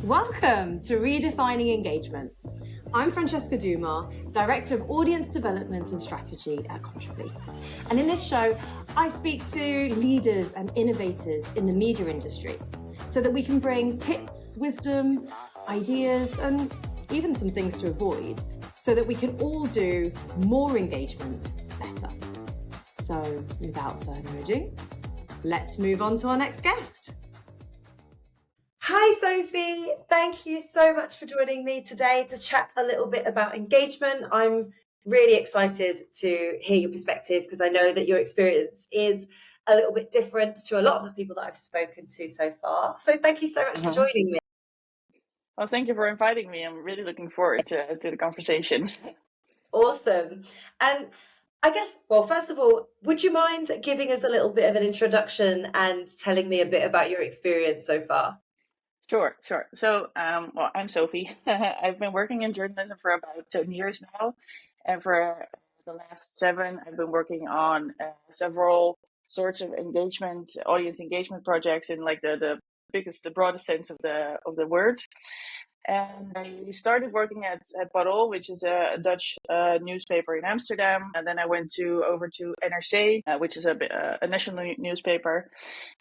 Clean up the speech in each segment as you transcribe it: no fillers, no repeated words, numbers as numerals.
Welcome to Redefining Engagement. I'm Francesca Dumar, Director of Audience Development and Strategy at Contribly. And in this show, I speak to leaders and innovators in the media industry so that we can bring tips, wisdom, ideas, and even some things to avoid so that we can all do more engagement better. So without further ado, let's move on to our next guest. Hi, Sophie. Thank you so much for joining me today to chat a little bit about engagement. I'm really excited to hear your perspective because I know that your experience is a little bit different to a lot of the people that I've spoken to so far. So thank you so much for joining me. Well, thank you for inviting me. I'm really looking forward to the conversation. Awesome. And I guess, well, first of all, would you mind giving us a little bit of an introduction and telling me a bit about your experience so far? Sure. So, I'm Sophie. I've been working in journalism for about 10 years now. And for the last 7, I've been working on several sorts of audience engagement projects in like the broadest sense of the word. And I started working at Parool, which is a Dutch newspaper in Amsterdam. And then I went over to NRC, which is a national newspaper.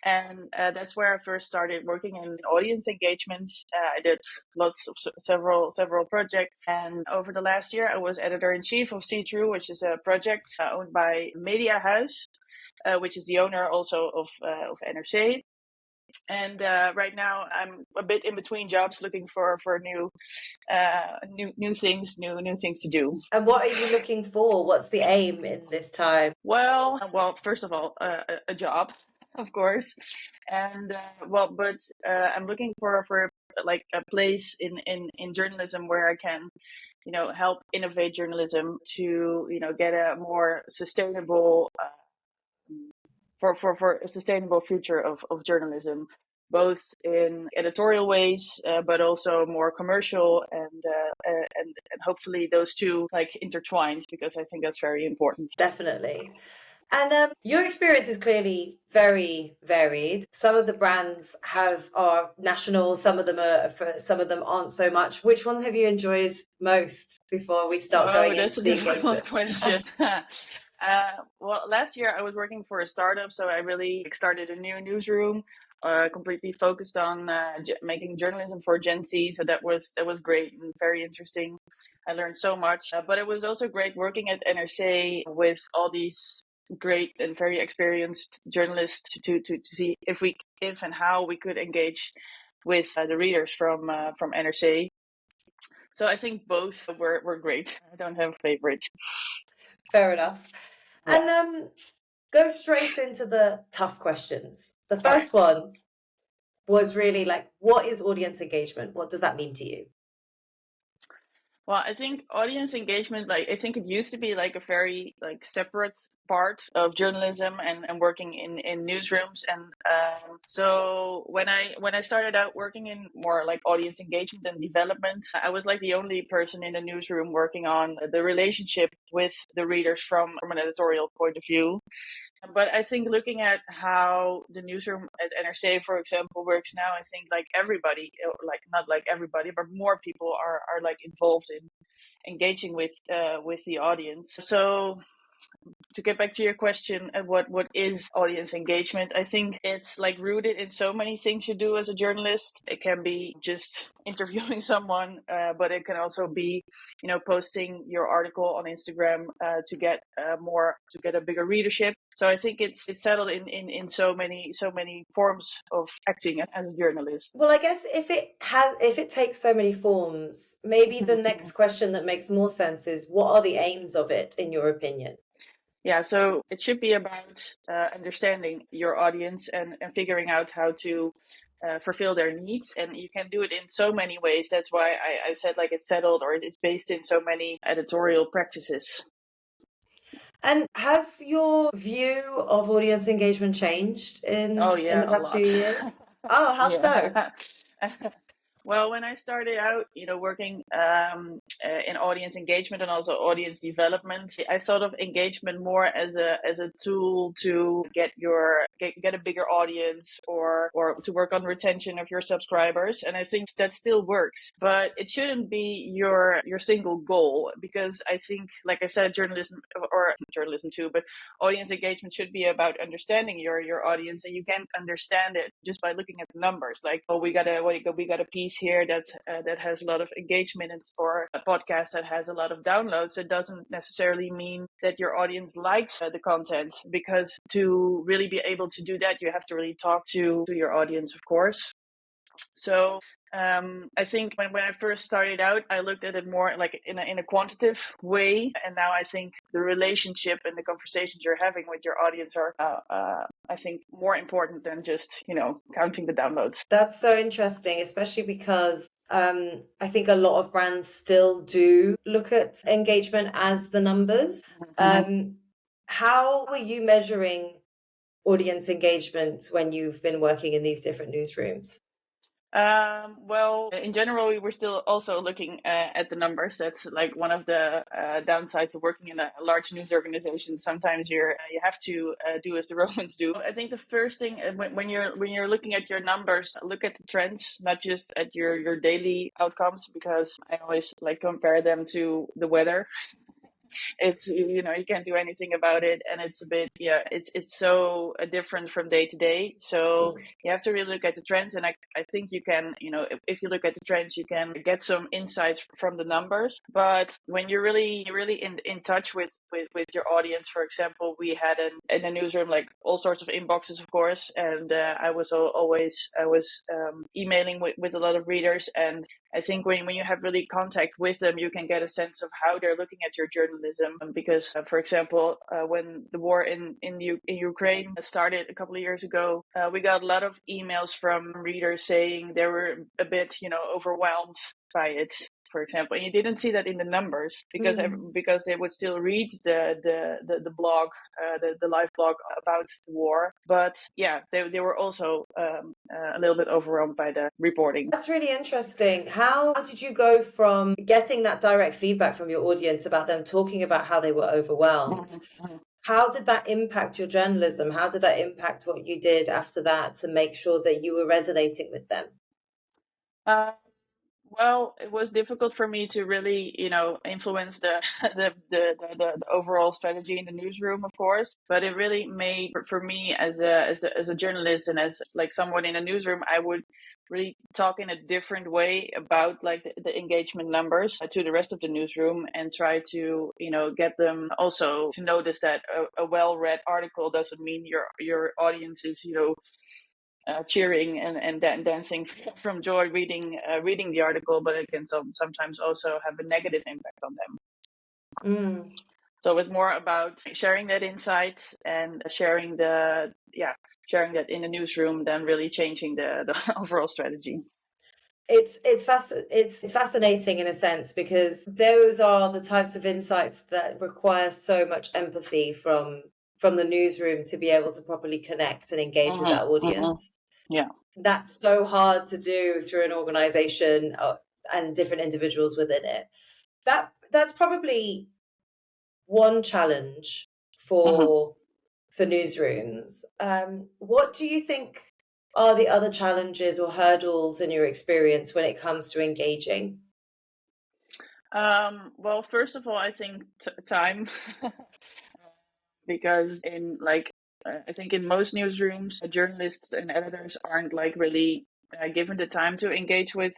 And that's where I first started working in audience engagement. I did several projects. And over the last year, I was editor-in-chief of C.Tru, which is a project owned by Media House, which is the owner also of NRC. And right now I'm a bit in between jobs, looking for new things to do. And what are you looking for? What's the aim in this time? Well, first of all, a job, of course, and I'm looking for like a place in journalism where I can, help innovate journalism to, get a more sustainable. For a sustainable future of journalism, both in editorial ways, but also more commercial, and hopefully those two like intertwined, because I think that's very important. Definitely. And your experience is clearly very varied. Some of the brands are national, some of them aren't so much. Which one have you enjoyed most before we start going into the engagement? That's a difficult question. Well, last year I was working for a startup, so I really started a new newsroom, completely focused on making journalism for Gen Z. So that was great and very interesting. I learned so much, but it was also great working at NRC with all these great and very experienced journalists to see if and how we could engage with the readers from NRC. So I think both were great. I don't have a favorite. Fair enough. And go straight into the tough questions. The first one was really like, what is audience engagement? What does that mean to you? Well, I think audience engagement, I think it used to be like a very separate part of journalism and working in newsrooms. And so when I started out working in more like audience engagement and development, I was like the only person in the newsroom working on the relationship with the readers from an editorial point of view. But I think looking at how the newsroom at NRC, for example, works now, I think like everybody, not like everybody, but more people are like involved in engaging with the audience. So to get back to your question, what is audience engagement? I think it's like rooted in so many things you do as a journalist. It can be just interviewing someone, but it can also be, posting your article on Instagram to get a bigger readership. So I think it's settled in so many forms of acting as a journalist. Well, I guess if it takes so many forms, maybe the next question that makes more sense is, what are the aims of it, in your opinion? Yeah, so it should be about understanding your audience and figuring out how to fulfill their needs. And you can do it in so many ways. That's why I said like it's settled, or it's based in so many editorial practices. And has your view of audience engagement changed in the past few years? Oh, how so? Well, when I started out, working in audience engagement and also audience development, I thought of engagement more as a tool to get a bigger audience or to work on retention of your subscribers. And I think that still works, but it shouldn't be your single goal, because I think, like I said, journalism too, but audience engagement should be about understanding your audience, and you can understand it just by looking at the numbers. Like, oh, we got a piece here that has a lot of engagement, or a podcast that has a lot of downloads. It doesn't necessarily mean that your audience likes the content, because to really be able to do that, you have to really talk to your audience, of course. So I think when I first started out, I looked at it more like in a quantitative way, and now I think the relationship and the conversations you're having with your audience are, I think, more important than just counting the downloads. That's so interesting, especially because I think a lot of brands still do look at engagement as the numbers. How were you measuring audience engagement when you've been working in these different newsrooms? Well, in general, we were still also looking at the numbers. That's like one of the downsides of working in a large news organization. Sometimes you have to do as the Romans do. I think the first thing when you're looking at your numbers, look at the trends, not just at your daily outcomes, because I always like compare them to the weather. It's you can't do anything about it, and it's a bit it's so different from day to day. So you have to really look at the trends, and I think you can if you look at the trends, you can get some insights from the numbers. But when you're really in touch with your audience, for example, we had in a newsroom like all sorts of inboxes, of course, and I was emailing with a lot of readers. And I think when you have really contact with them, you can get a sense of how they're looking at your journalism. Because, for example, when the war in Ukraine started a couple of years ago, we got a lot of emails from readers saying they were a bit, overwhelmed by it, for example. And you didn't see that in the numbers, because they would still read the blog, the live blog about the war. But yeah, they were also a little bit overwhelmed by the reporting. That's really interesting. How did you go from getting that direct feedback from your audience about them talking about how they were overwhelmed? How did that impact your journalism? How did that impact what you did after that to make sure that you were resonating with them? Well, it was difficult for me to really, influence the overall strategy in the newsroom, of course. But it really made for me as a journalist and as like someone in a newsroom, I would really talk in a different way about like the engagement numbers to the rest of the newsroom, and try to get them also to notice that a well-read article doesn't mean your audience is cheering and dancing from joy reading the article, but it can sometimes also have a negative impact on them. So it's more about sharing that insight and sharing that in the newsroom than really changing the overall strategy. It's fascinating in a sense, because those are the types of insights that require so much empathy from the newsroom to be able to properly connect and engage with that audience. Yeah, that's so hard to do through an organization and different individuals within it. That's probably one challenge for newsrooms. What do you think are the other challenges or hurdles in your experience when it comes to engaging? Well, first of all, I think time, because I think in most newsrooms, journalists and editors aren't like really given the time to engage with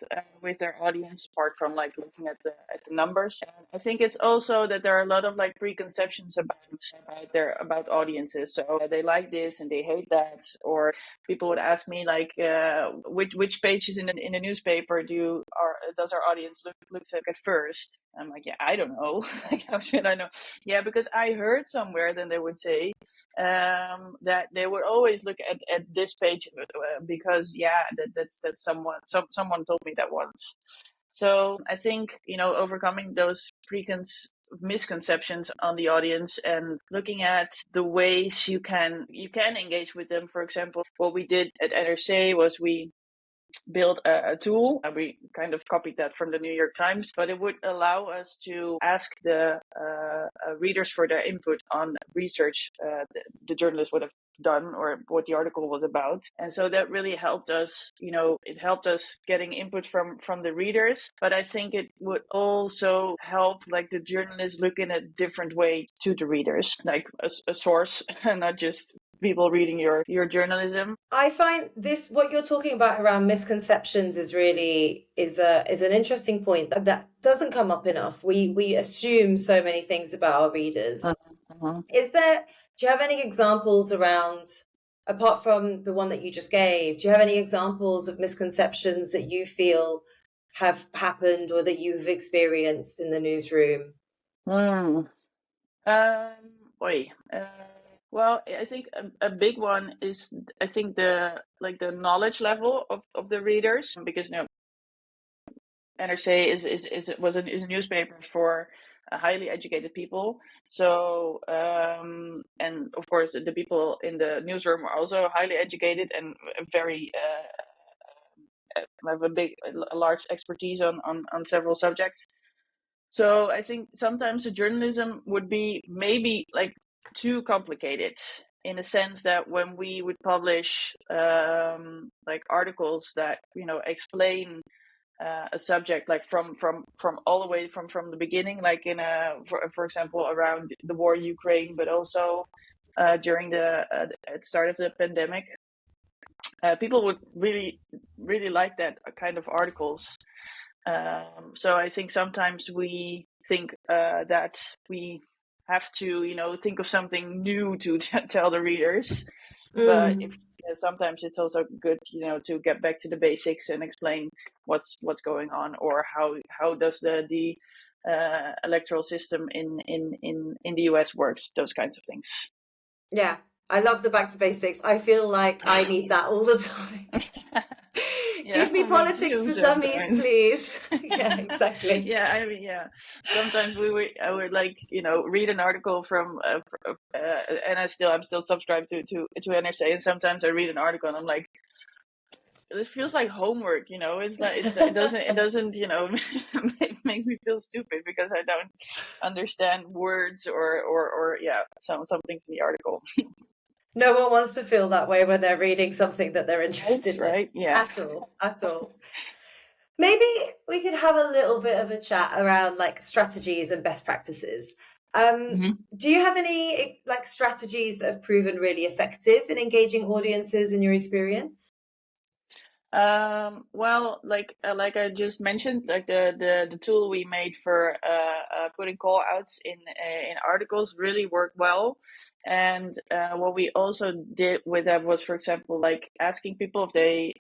their audience, apart from like looking at the numbers. I think it's also that there are a lot of like preconceptions about audiences. So they like this and they hate that. Or people would ask me like, which pages in the newspaper does our audience look at first? I'm like, yeah, I don't know. Like, how should I know? Yeah, because I heard somewhere, then they would say that they would always look at this page because that's someone told me that once. So I think overcoming those misconceptions on the audience and looking at the ways you can engage with them. For example, what we did at NRC was we build a tool. We kind of copied that from the New York Times, but it would allow us to ask the readers for their input on research the journalist would have done or what the article was about. And so that really helped us, it helped us getting input from the readers, but I think it would also help like the journalists look in a different way to the readers, like a source and not just people reading your journalism. I find this, what you're talking about around misconceptions, is really is an interesting point that doesn't come up enough. We assume so many things about our readers. Do you have any examples around, apart from the one that you just gave, do you have any examples of misconceptions that you feel have happened or that you've experienced in the newsroom? Well, I think a big one is, I think the knowledge level of the readers, because NRC is a newspaper for highly educated people. So and of course the people in the newsroom are also highly educated and very have a large expertise on several subjects. So I think sometimes the journalism would be maybe like too complicated, in a sense that when we would publish like articles that explain a subject, like from all the way from the beginning, like for example around the war in Ukraine, but also during the start of the pandemic, people would really like that kind of articles. So I think sometimes we think that we have to think of something new to tell the readers. But sometimes it's also good, to get back to the basics and explain what's going on, or how does the electoral system in the US works, those kinds of things. Yeah, I love the back to basics. I feel like I need that all the time. Give me politics for dummies, please. Yeah, exactly. Yeah, I mean, sometimes I would like read an article from and I'm still subscribed to NRC, and sometimes I read an article and I'm like, this feels like homework, it's not, it doesn't it makes me feel stupid because I don't understand words or some things in the article. No one wants to feel that way when they're reading something that they're interested in. Right? Yeah. At all. Maybe we could have a little bit of a chat around like strategies and best practices. Do you have any like strategies that have proven really effective in engaging audiences in your experience? Well, like I just mentioned, like the tool we made for putting call outs in articles really worked well. And what we also did with that was, for example, like asking people if they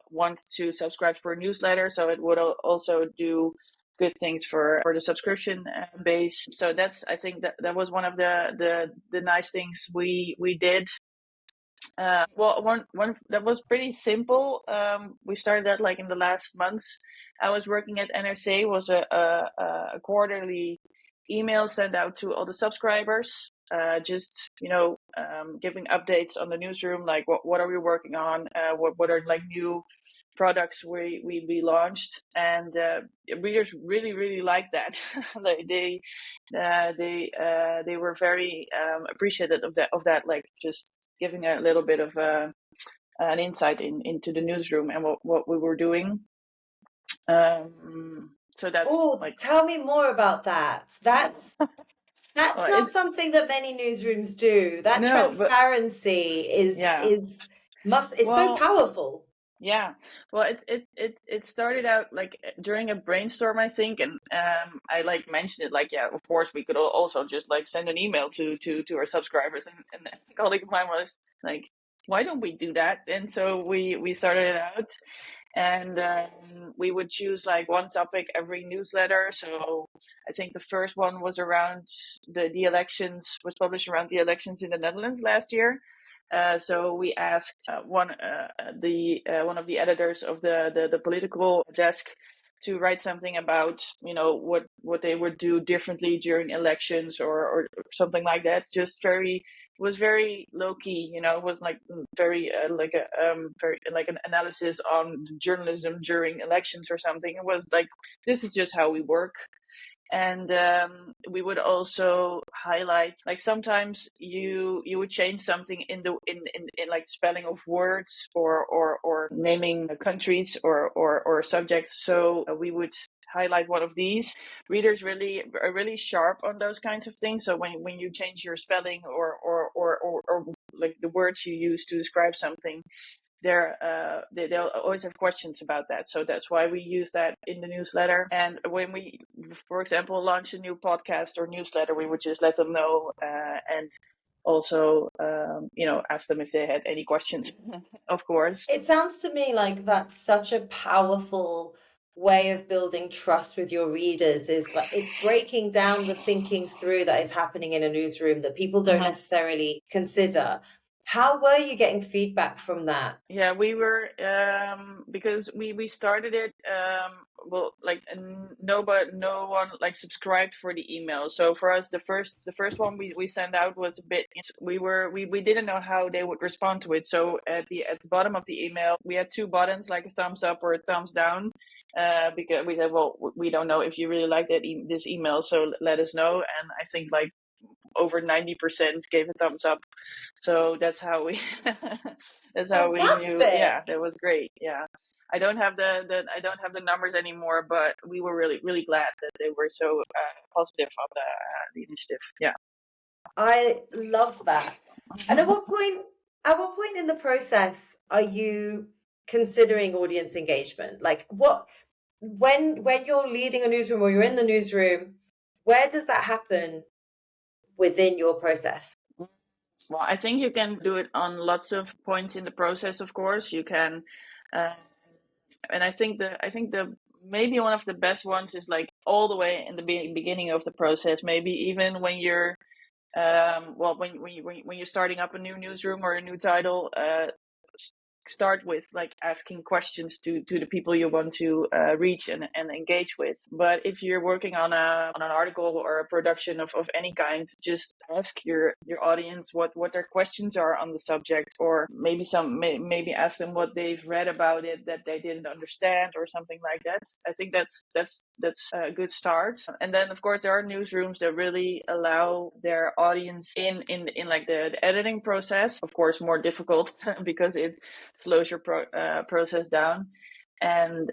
want to subscribe for a newsletter, so it would also do good things for the subscription base. So I think that was one of the nice things we did. Well, one that was pretty simple. We started that like in the last months. I was working at NRC, was a quarterly email sent out to all the subscribers, just giving updates on the newsroom, like what are we working on, what are like new products we launched, and readers really liked that. Like they were very appreciative of that, like just giving a little bit of an insight into the newsroom and what we were doing. So that's tell me more about that. That's not something that many newsrooms do. That transparency is so powerful. Yeah, well, it started out like during a brainstorm, I think, and I like mentioned it, like, yeah, of course we could also just like send an email to our subscribers, and a colleague of mine was like, why don't we do that? And so we started it out, and we would choose like one topic every newsletter. So I think the first one was around the elections, was published around the elections in the Netherlands last year. So we asked one of the editors of the political desk to write something about what they would do differently during elections or something like that. Just very was very low key, it was like very very like an analysis on journalism during elections or something. It was like, this is just how we work. And we would also highlight, like, sometimes you would change something in the in like spelling of words or naming countries or subjects. So we would highlight one of these. Readers are really sharp on those kinds of things. So when you change your spelling or like the words you use to describe something, they'll always have questions about that. So that's why we use that in the newsletter. And when we, for example, launch a new podcast or newsletter, we would just let them know, and also ask them if they had any questions. Of course. It sounds to me like that's such a powerful way of building trust with your readers, is like it's breaking down the thinking through that is happening in a newsroom that people don't necessarily consider. How were you getting feedback from that? Yeah, we were, because we started it, no one like subscribed for the email. So for us, the first one we sent out was a bit, we didn't know how they would respond to it. So at the bottom of the email, we had two buttons, like a thumbs up or a thumbs down. Because we said, well, we don't know if you really like this email, so let us know. And I think like over 90% gave a thumbs up. So that's how we that's how we knew. Yeah, that was great. Yeah. I don't have the numbers anymore, but we were really, really glad that they were so positive on the initiative. Yeah. I love that. And at what point in the process are you considering audience engagement? Like when you're leading a newsroom or you're in the newsroom, where does that happen within your process? Well, I think you can do it on lots of points in the process. Of course, you can, and I think the maybe one of the best ones is like all the way in the beginning of the process. Maybe even when you're when you're starting up a new newsroom or a new title, start with like asking questions to the people you want to reach and engage with. But if you're working on an article or a production of any kind, just ask your audience what their questions are on the subject, or maybe ask them what they've read about it that they didn't understand or something like that. I think that's a good start. And then of course there are newsrooms that really allow their audience in like the editing process. Of course, more difficult because it slows your process down. And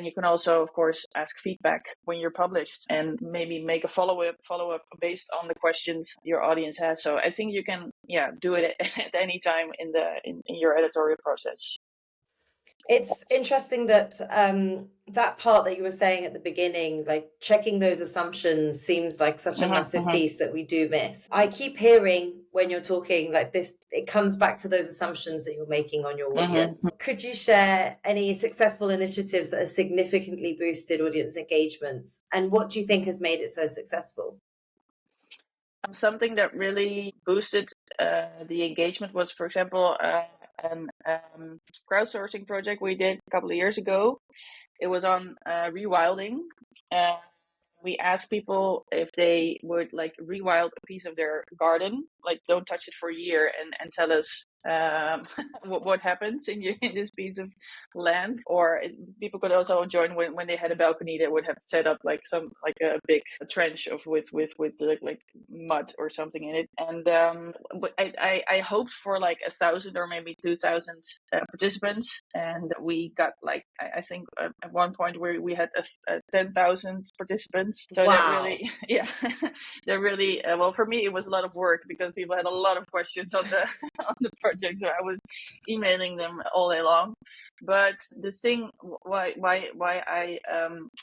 you can also, of course, ask feedback when you're published, and maybe make a follow up based on the questions your audience has. So I think you can, do it at any time in your editorial process. It's interesting that that part that you were saying at the beginning, like checking those assumptions, seems like such a massive piece that we do miss. I keep hearing when you're talking like this, it comes back to those assumptions that you're making on your audience. Could you share any successful initiatives that have significantly boosted audience engagement? And what do you think has made it so successful? Something that really boosted the engagement was, for example, an crowdsourcing project we did a couple of years ago. It was on rewilding. We asked people if they would like rewild a piece of their garden, like don't touch it for a year, and tell us what happens in this piece of land. Or people could also join when they had a balcony. They would have set up like a big trench with like mud or something in it. And I hoped for like 1,000 or maybe 2,000 participants, and we got like I think at one point where we had 10,000 participants. So wow. That really, that really well, for me it was a lot of work because people had a lot of questions on the on the project, so I was emailing them all day long. But the thing why I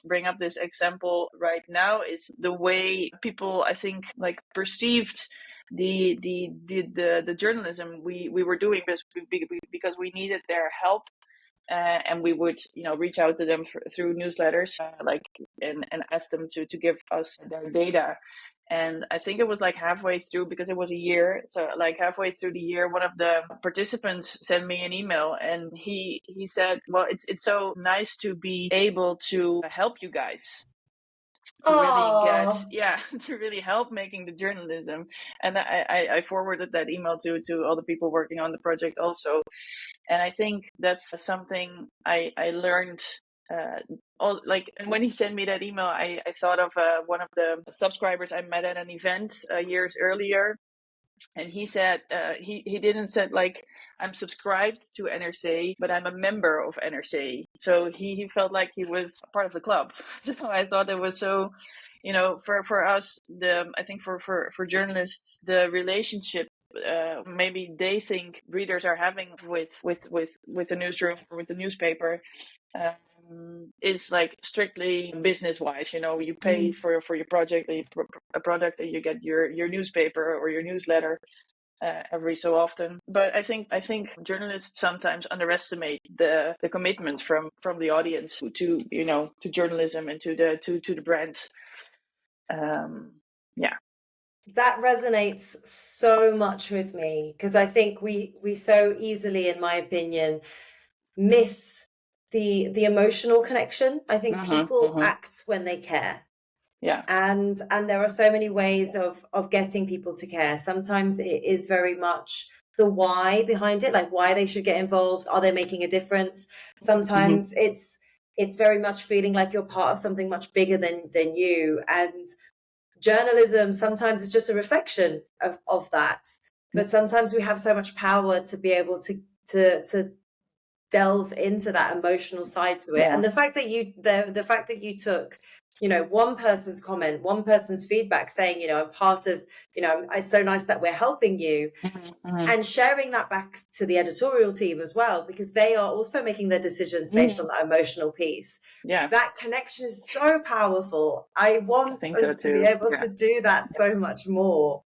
bring up this example right now is the way people, I think, like perceived the journalism we were doing because we needed their help. And we would, reach out to them through newsletters, and ask them to give us their data. And I think it was like halfway through, because it was a year. So like halfway through the year, one of the participants sent me an email, and he said, well, it's so nice to be able to help you guys. to really get, Oh, to really help making the journalism. And I forwarded that email to all the people working on the project also. And I think that's something I learned. And when he sent me that email, I thought of one of the subscribers I met at an event years earlier, and he said he didn't said like I'm subscribed to NRC, but I'm a member of NRC. So he felt like he was part of the club. So I thought it was so, for us, I think for journalists, the relationship maybe they think readers are having with the newsroom or with the newspaper is like strictly business wise. You pay for your project, a product, and you get your newspaper or your newsletter every so often. But I think journalists sometimes underestimate the commitment from the audience to journalism and to the brand. Yeah. that resonates so much with me, because I think we so easily, in my opinion, miss the emotional connection. I think people act when they care. Yeah. And there are so many ways of getting people to care. Sometimes it is very much the why behind it, like why they should get involved. Are they making a difference? Sometimes it's very much feeling like you're part of something much bigger than you. And journalism sometimes is just a reflection of that. But sometimes we have so much power to be able to delve into that emotional side to it. Yeah. And the fact that you took one person's comment, one person's feedback saying, I'm part of, it's so nice that we're helping you, and sharing that back to the editorial team as well, because they are also making their decisions based on that emotional piece. Yeah. That connection is so powerful. I want us to be able to do that so much more.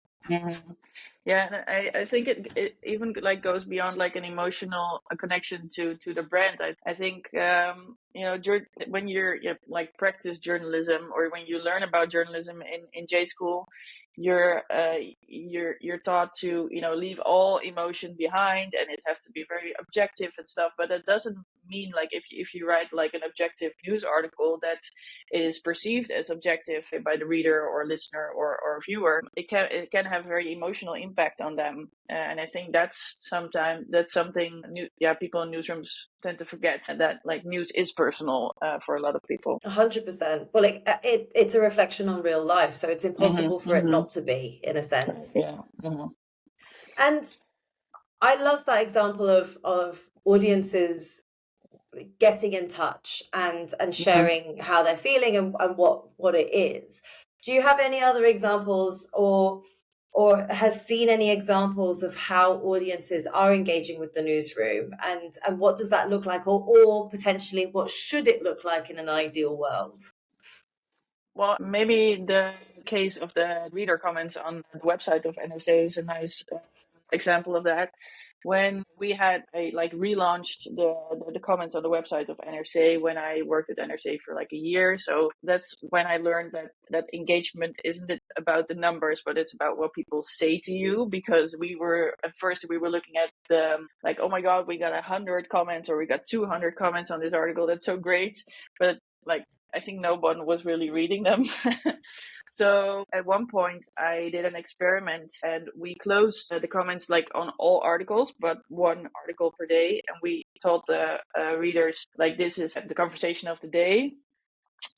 Yeah, and I think it even like goes beyond like an emotional connection to the brand. I think when you're like practice journalism, or when you learn about journalism in J school, you're taught to leave all emotion behind, and it has to be very objective and stuff. But that doesn't mean like if you write like an objective news article that it is perceived as objective by the reader or listener or viewer. It can have a very emotional impact on them, and I think that's something people in newsrooms tend to forget, that like news is personal for a lot of people. 100%. Well, it's a reflection on real life, so it's impossible for it not to be, in a sense. Yeah. And I love that example of audiences getting in touch and sharing how they're feeling and what it is. Do you have any other examples, or has seen any examples of how audiences are engaging with the newsroom, and what does that look like, or potentially what should it look like in an ideal world? Well, maybe the case of the reader comments on the website of NRC is a nice example of that. When we had relaunched the comments on the website of NRC, when I worked at NRC for like a year. So that's when I learned that engagement isn't about the numbers, but it's about what people say to you. Because at first we were looking at the like, oh my God, we got 100 comments, or we got 200 comments on this article. That's so great. But like, I think no one was really reading them. So at one point I did an experiment, and we closed the comments like on all articles, but one article per day. And we told the readers, like, this is the conversation of the day.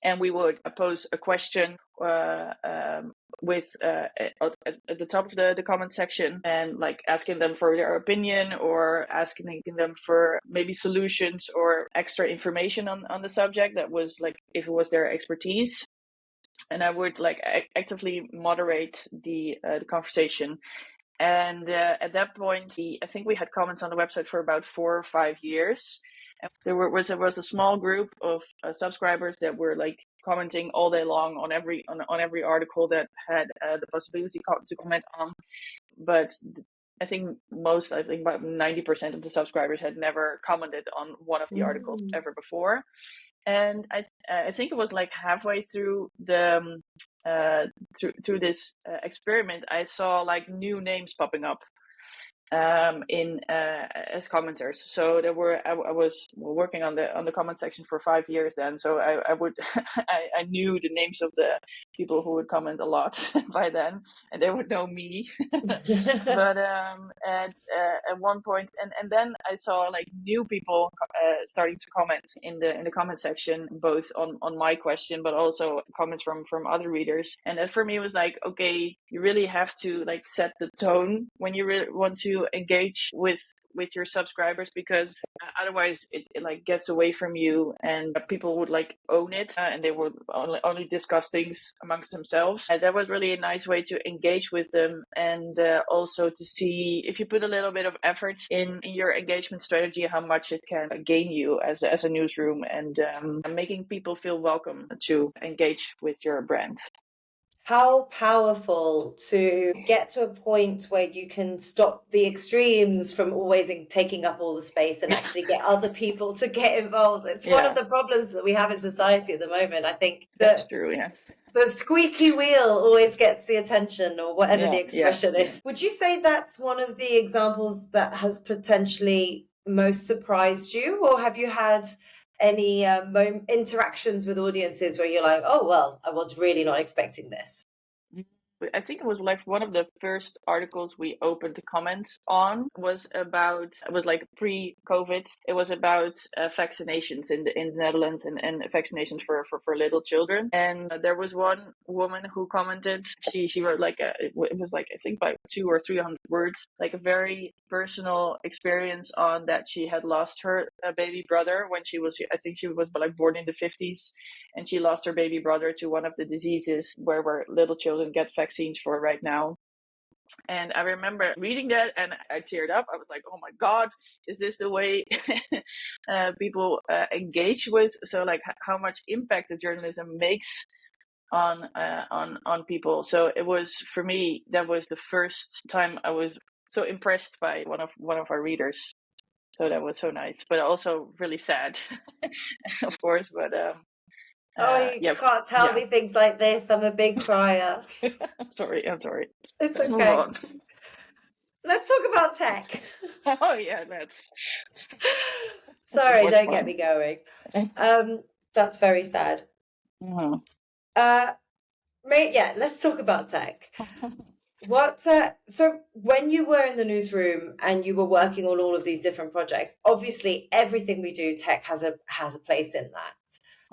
And we would pose a question with at the top of the comment section, and like asking them for their opinion, or asking them for maybe solutions or extra information on the subject that was like, if it was their expertise. And I would like actively moderate the conversation. And at that point, I think we had comments on the website for about 4 or 5 years. And there was a small group of subscribers that were like commenting all day long on every article that had the possibility to comment on. But I think about 90% of the subscribers had never commented on one of the articles ever before. And I think it was like halfway through the through this experiment, I saw like new names popping up. in as commenters. So I was working on the comment section for 5 years then. So I would I knew the names of the people who would comment a lot by then, and they would know me. But at one point, and then I saw like new people starting to comment in the comment section, both on my question, but also comments from other readers. And that for me was like, okay, you really have to like set the tone when you really want to engage with your subscribers, because otherwise it like gets away from you, and people would like own it, and they would only discuss things amongst themselves. And that was really a nice way to engage with them, and also to see if you put a little bit of effort in your engagement strategy, how much it can gain you as a newsroom, and making people feel welcome to engage with your brand. How powerful to get to a point where you can stop the extremes from always taking up all the space and actually get other people to get involved. It's one of the problems that we have in society at the moment. I think that's true. Yeah. The squeaky wheel always gets the attention, or whatever the expression is. Would you say that's one of the examples that has potentially most surprised you, or have you had any interactions with audiences where you're like, oh, well, I was really not expecting this? I think it was like one of the first articles we opened to comment on was like pre-COVID. It was about vaccinations in the Netherlands, and vaccinations for little children. And there was one woman who commented. She wrote like it was like I think by 200 or 300 words, like a very personal experience on that she had lost her baby brother when she was, I think she was like born in the 50s, and she lost her baby brother to one of the diseases where little children get vaccines for right now. And I remember reading that and I teared up. I was like, oh my God, is this the way people engage with? So like how much impact the journalism makes on people. So it was, for me, that was the first time I was so impressed by one of our readers. So that was so nice, but also really sad, of course. But you can't tell me things like this. I'm a big crier. I'm sorry. It's Let's okay. move on. Let's talk about tech. Oh yeah, that's. Sorry, don't get me going. That's very sad. Mm-hmm. Let's talk about tech. So when you were in the newsroom and you were working on all of these different projects, obviously everything we do, tech has a place in that.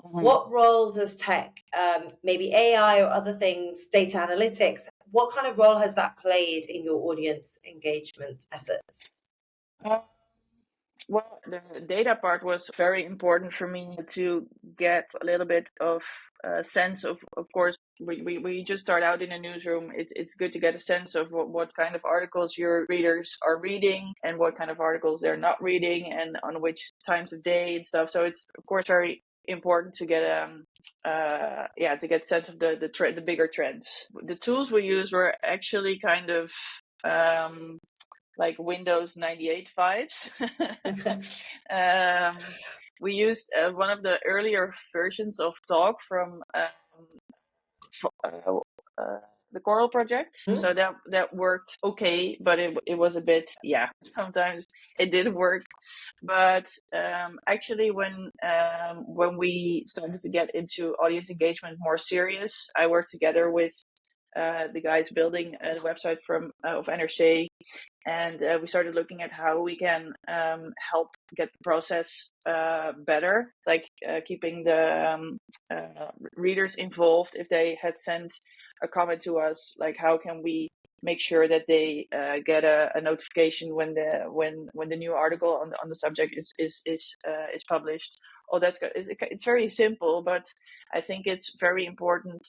Mm-hmm. What role does tech, maybe AI or other things, data analytics, what kind of role has that played in your audience engagement efforts? Well, the data part was very important for me to get a little bit of a sense of course, we just start out in a newsroom. It's good to get a sense of what kind of articles your readers are reading and what kind of articles they're not reading and on which times of day and stuff. So it's, of course, very important to get sense of the bigger trends. The tools we used were actually kind of like Windows 98 vibes. We used one of the earlier versions of Talk from the Coral project. Mm-hmm. So that worked okay, but it was a bit, sometimes it didn't work. But actually when we started to get into audience engagement more serious, I worked together with the guys building the website of NRC, and we started looking at how we can help get the process better, like keeping the readers involved. If they had sent a comment to us, like how can we make sure that they get a notification when the new article on the subject is published? Oh, that's good. It's very simple, but I think it's very important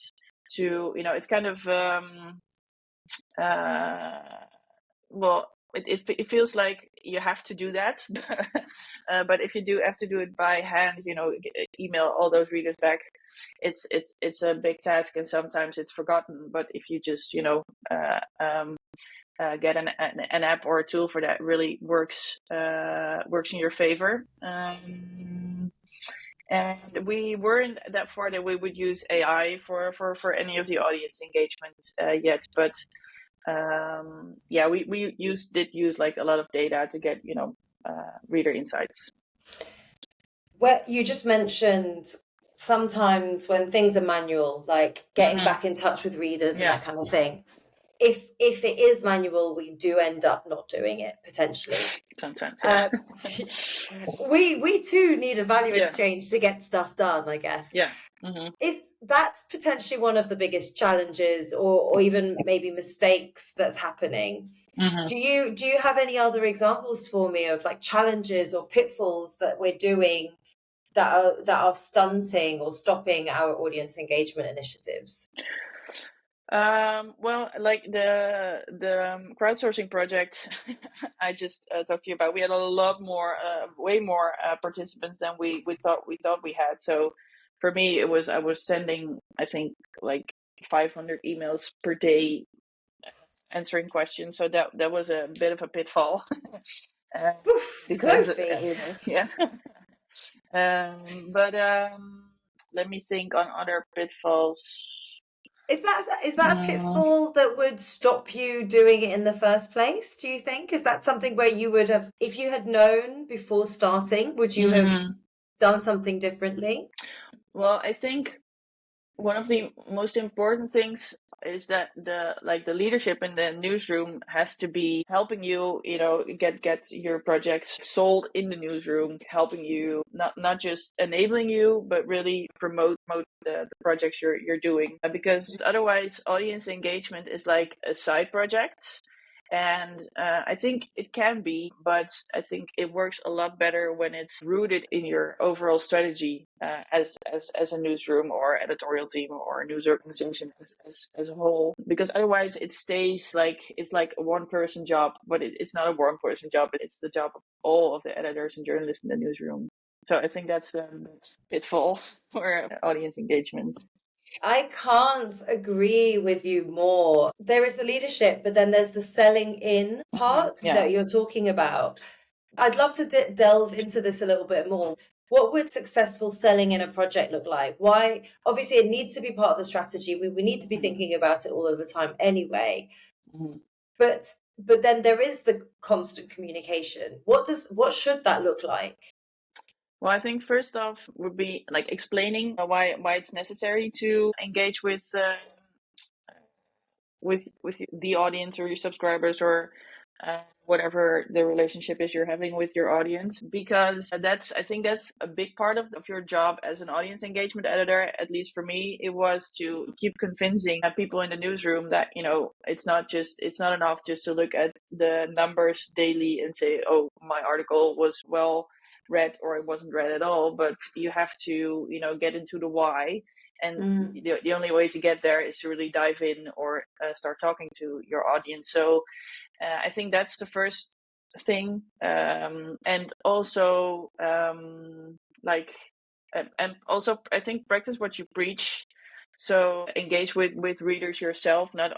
to, it's kind of it feels like you have to do that, but if you do have to do it by hand, email all those readers back, it's a big task, and sometimes it's forgotten. But if you just get an app or a tool for that, really works in your favor. And we weren't that far that we would use AI for any of the audience engagement yet, but we did use like a lot of data to get reader insights. Well, you just mentioned sometimes when things are manual, like getting back in touch with readers and that kind of thing. If it is manual, we do end up not doing it potentially. Sometimes, we too need a value exchange to get stuff done, I guess. Yeah. Mm-hmm. Is that's potentially one of the biggest challenges, or even maybe mistakes that's happening? Mm-hmm. Do you have any other examples for me of like challenges or pitfalls that we're doing that are stunting or stopping our audience engagement initiatives? Well, like the crowdsourcing project I just talked to you about, we had a lot more, way more participants than we thought we had. So for me, I was sending, I think, like 500 emails per day, answering questions. So that was a bit of a pitfall. Oof, Because Sophie. yeah. But let me think on other pitfalls. Is that a pitfall that would stop you doing it in the first place, do you think? Is that something where you would have, if you had known before starting, would you have done something differently? Well, I think one of the most important things is that the leadership in the newsroom has to be helping you, get your projects sold in the newsroom, helping you, not just enabling you, but really promote the projects you're doing. Because otherwise, audience engagement is like a side project. And I think it can be, but I think it works a lot better when it's rooted in your overall strategy as a newsroom or editorial team or news organization as a whole. Because otherwise, it stays like it's like a one-person job, but it's not a one-person job. It's the job of all of the editors and journalists in the newsroom. So I think that's the pitfall for audience engagement. I can't agree with you more. There is the leadership, but then there's the selling in part that you're talking about. I'd love to delve into this a little bit more. What would successful selling in a project look like? Why? Obviously, it needs to be part of the strategy. We need to be thinking about it all of the time anyway. But then there is the constant communication. What should that look like? Well, I think first off would be like explaining why it's necessary to engage with the audience or your subscribers or whatever the relationship is you're having with your audience, because I think that's a big part of your job as an audience engagement editor. At least for me, it was to keep convincing people in the newsroom that it's not enough just to look at the numbers daily and say, oh, my article was well read or it wasn't read at all, but you have to get into the why. And the only way to get there is to really dive in or start talking to your audience. So I think that's the first thing. And also, and also, I think practice what you preach. So engage with readers yourself, not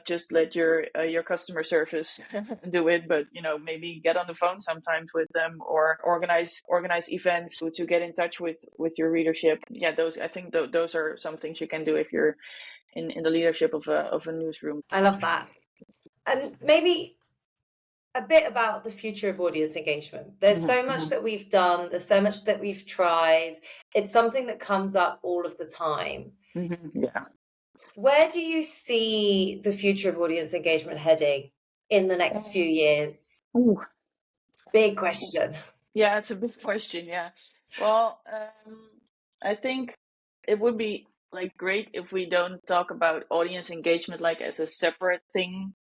just let your customer service do it, but maybe get on the phone sometimes with them or organize events to get in touch with your readership. Yeah, I think those are some things you can do if you're in the leadership of a newsroom. I love that. And maybe a bit about the future of audience engagement. There's so much that we've done. There's so much that we've tried. It's something that comes up all of the time. Yeah. Where do you see the future of audience engagement heading in the next few years? Ooh. Big question. Yeah, it's a big question. Yeah. Well, I think it would be like great if we don't talk about audience engagement like as a separate thing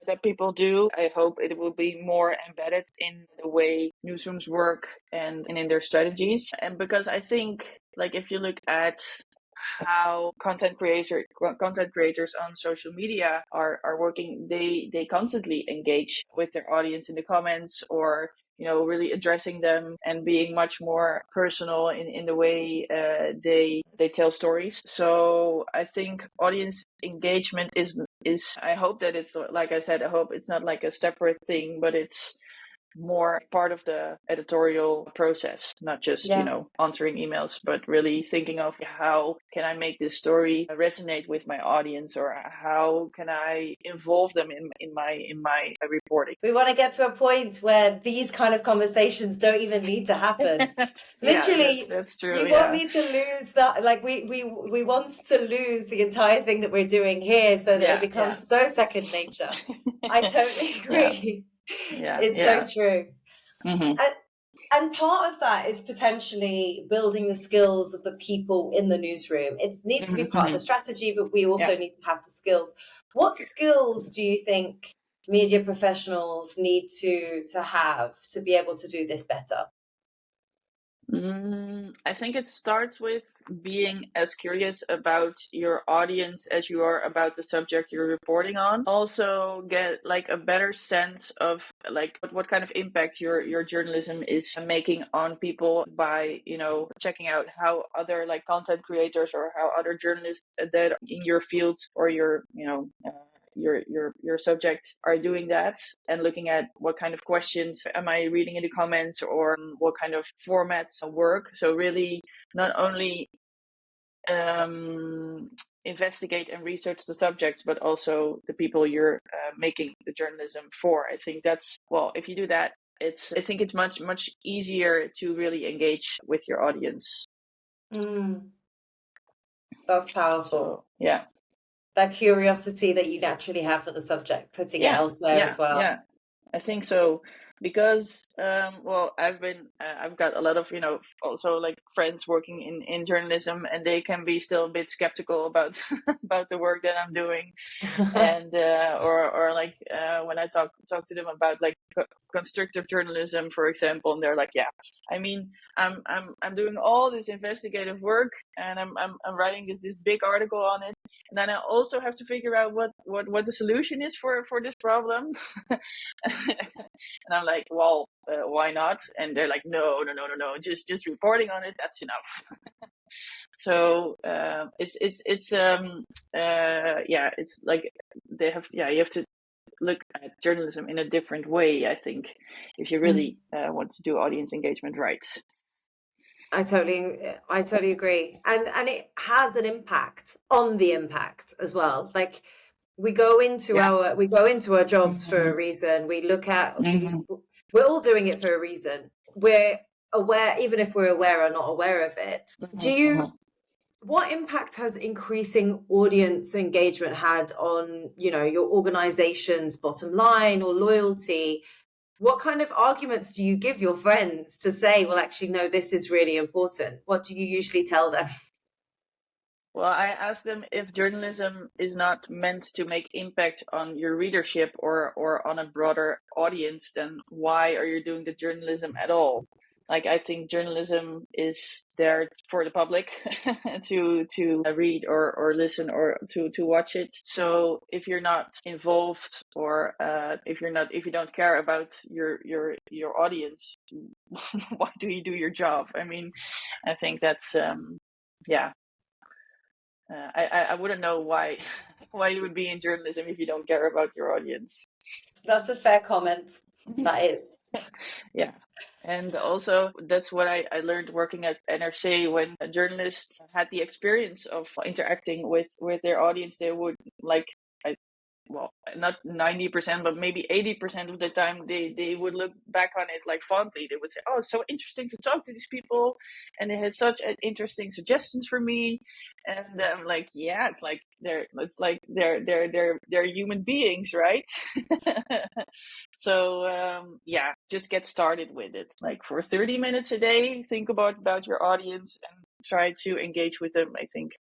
that people do. I hope it will be more embedded in the way newsrooms work and in their strategies. And because I think, like, if you look at how content creators on social media are working, they constantly engage with their audience in the comments, or really addressing them and being much more personal in the way they tell stories. So I think audience engagement is I hope that it's, like I said, I hope it's not like a separate thing, but it's more part of the editorial process, not just, answering emails, but really thinking of how can I make this story resonate with my audience, or how can I involve them in my reporting. We want to get to a point where these kind of conversations don't even need to happen. Literally, that's true. you want me to lose that, like we want to lose the entire thing that we're doing here so that it becomes so second nature. I totally agree. It's so true. Mm-hmm. And part of that is potentially building the skills of the people in the newsroom. It needs to be part of the strategy, but we also need to have the skills. What skills do you think media professionals need to have to be able to do this better? I think it starts with being as curious about your audience as you are about the subject you're reporting on. Also get like a better sense of like what kind of impact your journalism is making on people by, checking out how other like content creators or how other journalists that in your field or your subjects are doing that, and looking at what kind of questions am I reading in the comments, or what kind of formats work. So really not only investigate and research the subjects, but also the people you're making the journalism for. I think that's, if you do that, I think it's much, much easier to really engage with your audience. That's powerful. So, yeah. That curiosity that you naturally have for the subject, putting it elsewhere as well. Yeah, I think so, because I've got a lot of also like friends working in journalism, and they can be still a bit skeptical about about the work that I'm doing, and or like when I talk to them about like constructive journalism, for example, and they're like, I mean, I'm doing all this investigative work, and I'm writing this big article on it, and then I also have to figure out what the solution is for this problem. And I'm like, why not? And they're like, no, just reporting on it, that's enough. So it's like they have you have to look at journalism in a different way, I think, if you really want to do audience engagement right. I totally agree, and it has an impact on the impact as well. Like we go into our jobs for a reason. We look at we're all doing it for a reason. We're aware, even if we're aware or not aware of it. What impact has increasing audience engagement had on, your organization's bottom line or loyalty? What kind of arguments do you give your friends to say, well, actually, no, this is really important? What do you usually tell them? Well, I ask them, if journalism is not meant to make impact on your readership or on a broader audience, then why are you doing the journalism at all? Like, I think journalism is there for the public to read or listen or to watch it. So if you're not involved, or if you don't care about your audience, why do you do your job? I mean, I think that's I wouldn't know why you would be in journalism if you don't care about your audience. That's a fair comment. That is. Yeah. And also, that's what I learned working at NRC. When journalists had the experience of interacting with their audience, they would not 90%, but maybe 80% of the time, they would look back on it like fondly. They would say, "Oh, it's so interesting to talk to these people, and they had such interesting suggestions for me." And I'm like, "Yeah, it's like they're human beings, right?" So just get started with it. Like for 30 minutes a day, think about your audience and try to engage with them. I think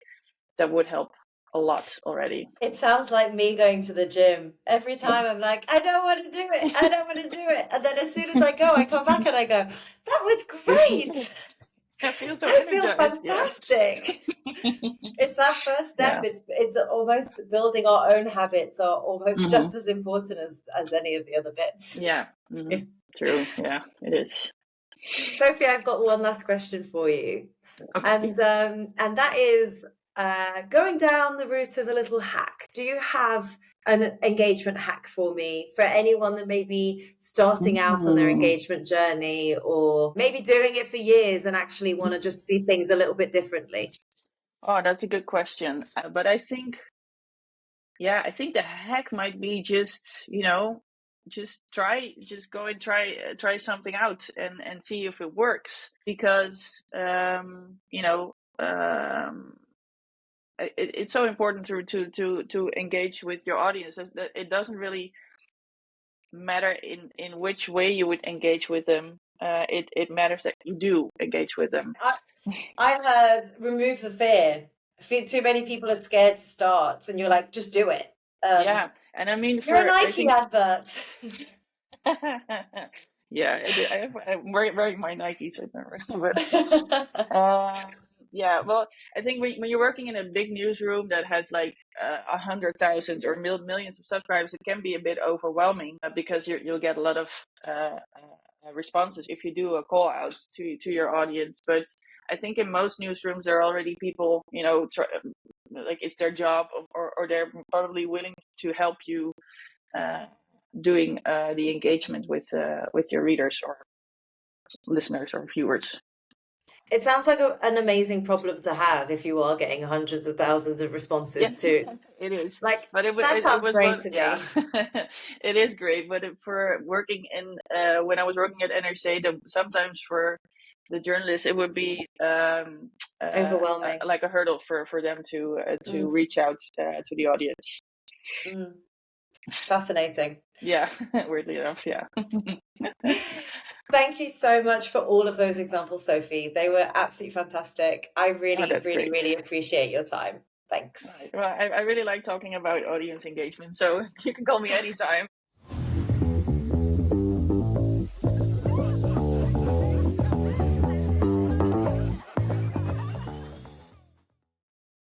that would help a lot already. It sounds like me going to the gym. Every time I'm like, I don't want to do it. And then as soon as I go, I come back and I go, that was great. I feel so I feel energized. fantastic. It's that first step. Yeah. It's almost building our own habits are almost just as important as any of the other bits. Yeah. True. Yeah, it is. Sophie, I've got one last question for you. Okay. And that is going down the route of a little hack. Do you have an engagement hack for me for anyone that may be starting out on their engagement journey, or maybe doing it for years and actually want to just see things a little bit differently? Oh, that's a good question. But I think the hack might be just go and try something out and see if it works, because it's so important to engage with your audience. That it doesn't really matter in which way you would engage with them. It matters that you do engage with them. I heard remove the fear. Too many people are scared to start, and you're like, just do it. Yeah, and I mean, you're a Nike advert. Yeah, I'm wearing my Nikes. But yeah, well, I think when you're working in a big newsroom that has like 100,000 or millions of subscribers, it can be a bit overwhelming, because you'll get a lot of responses if you do a call out to your audience. But I think in most newsrooms there are already people, like it's their job, or they're probably willing to help you doing the engagement with your readers or listeners or viewers. It sounds like an amazing problem to have if you are getting hundreds of thousands of responses to. It is. Like, but that sounds great to me. It is great. But for working in, when I was working at NRC, sometimes for the journalists, it would be overwhelming, like a hurdle for them to reach out to the audience. Fascinating. Yeah, weirdly enough, yeah. Thank you so much for all of those examples, Sophie. They were absolutely fantastic. I really appreciate your time. Thanks. Right. Well, I really like talking about audience engagement, so you can call me anytime.